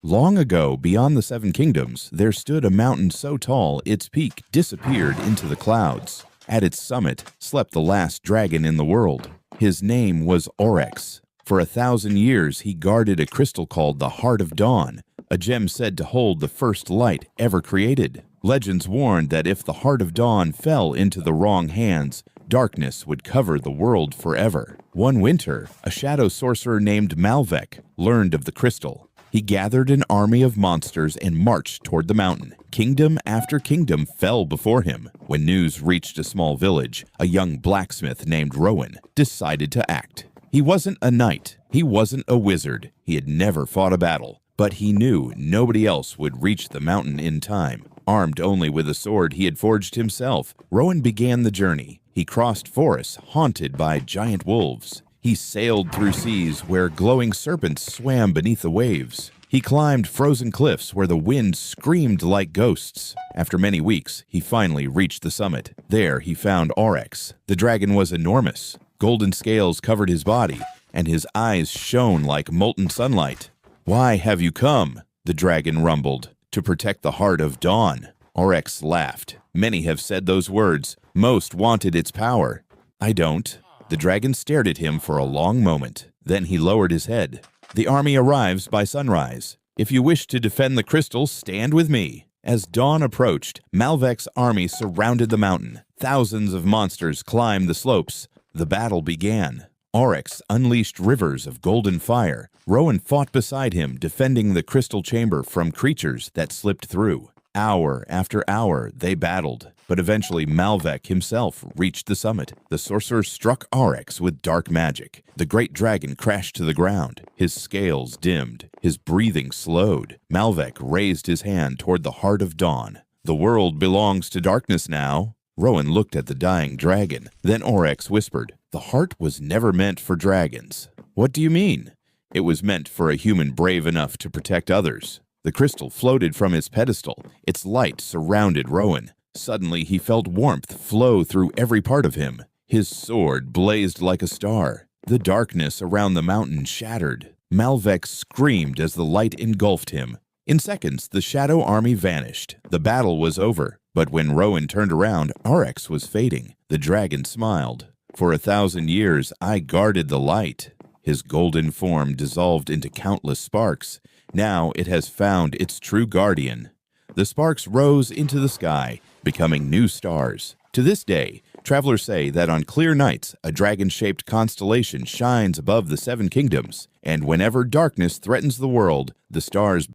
Long ago, beyond the Seven Kingdoms, there stood a mountain so tall its peak disappeared into the clouds. At its summit slept the last dragon in the world. His name was Oryx. For 1,000 years he guarded a crystal called the Heart of Dawn, a gem said to hold the first light ever created. Legends warned that if the Heart of Dawn fell into the wrong hands, darkness would cover the world forever. One winter, a shadow sorcerer named Malvek learned of the crystal. He gathered an army of monsters and marched toward the mountain. Kingdom after kingdom fell before him. When news reached a small village, a young blacksmith named Rowan decided to act. He wasn't a knight. He wasn't a wizard. He had never fought a battle. But he knew nobody else would reach the mountain in time. Armed only with a sword he had forged himself, Rowan began the journey. He crossed forests haunted by giant wolves. He sailed through seas where glowing serpents swam beneath the waves. He climbed frozen cliffs where the wind screamed like ghosts. After many weeks, he finally reached the summit. There he found Oryx. The dragon was enormous. Golden scales covered his body, and his eyes shone like molten sunlight. "Why have you come?" the dragon rumbled. "To protect the Heart of Dawn." Oryx laughed. "Many have said those words. Most wanted its power. I don't." The dragon stared at him for a long moment. Then he lowered his head. "The army arrives by sunrise. If you wish to defend the crystal, stand with me." As dawn approached, Malvek's army surrounded the mountain. Thousands of monsters climbed the slopes. The battle began. Oryx unleashed rivers of golden fire. Rowan fought beside him, defending the crystal chamber from creatures that slipped through. Hour after hour, they battled, but eventually Malvek himself reached the summit. The sorcerer struck Oryx with dark magic. The great dragon crashed to the ground. His scales dimmed. His breathing slowed. Malvek raised his hand toward the Heart of Dawn. "The world belongs to darkness now." Rowan looked at the dying dragon. Then Oryx whispered, "The heart was never meant for dragons." "What do you mean?" "It was meant for a human brave enough to protect others." The crystal floated from its pedestal. Its light surrounded Rowan. Suddenly he felt warmth flow through every part of him. His sword blazed like a star. The darkness around the mountain shattered. Malvek screamed as the light engulfed him. In seconds, the shadow army vanished. The battle was over. But when Rowan turned around, Oryx was fading. The dragon smiled. "For 1,000 years, I guarded the light." His golden form dissolved into countless sparks. Now it has found its true guardian. The sparks rose into the sky, becoming new stars. To this day, travelers say that on clear nights, a dragon-shaped constellation shines above the Seven Kingdoms, and whenever darkness threatens the world, the stars